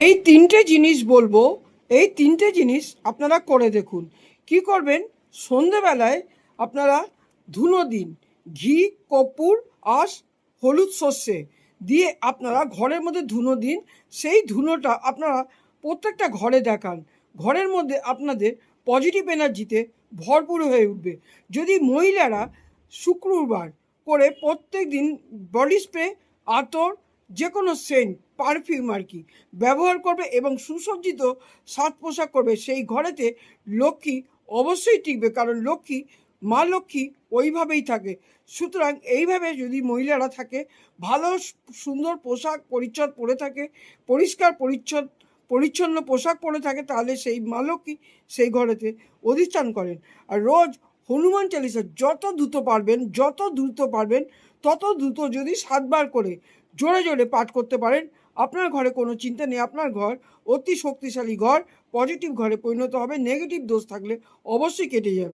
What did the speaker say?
এই তিনটে জিনিস বলবো, এই তিনটে জিনিস আপনারা করে দেখুন। কি করবেন? সন্ধেবেলায় আপনারা ধুনো দিন, ঘি, কর্পূর, আঁশ, হলুদ, সর্ষে দিয়ে আপনারা ঘরের মধ্যে ধুনো দিন। সেই ধুনোটা আপনারা প্রত্যেকটা ঘরে দেখান। ঘরের মধ্যে আপনাদের পজিটিভ এনার্জিতে ভরপুর হয়ে উঠবে। যদি মহিলারা শুক্রবার করে প্রত্যেক দিন বডি স্প্রে, আতর, যে কোনো সেন্ট, পারফিউম আর কি ব্যবহার করবে এবং সুসজ্জিত সাজ পোশাক করবে, সেই ঘরেতে লক্ষ্মী অবশ্যই টিকবে। কারণ লক্ষ্মী, মা লক্ষ্মী ওইভাবেই থাকে। সুতরাং এইভাবে যদি মহিলারা থাকে, ভালো সুন্দর পোশাক পরিচ্ছদ পরে থাকে, পরিষ্কার পরিচ্ছন্ন পোশাক পরে থাকে, তাহলে সেই মা লক্ষ্মী সেই ঘরেতে অধিষ্ঠান করেন। আর রোজ হনুমান চালিসা যত দ্রুত পারবেন তত দ্রুত যদি 7 বার করে জোরে জোরে পাঠ করতে পারেন, আপনার ঘরে কোনো চিন্তা নেই। আপনার ঘর অতি শক্তিশালী ঘর, পজিটিভ ঘরে পরিণত হবে। নেগেটিভ দোষ থাকলে অবশ্যই কেটে যাবে।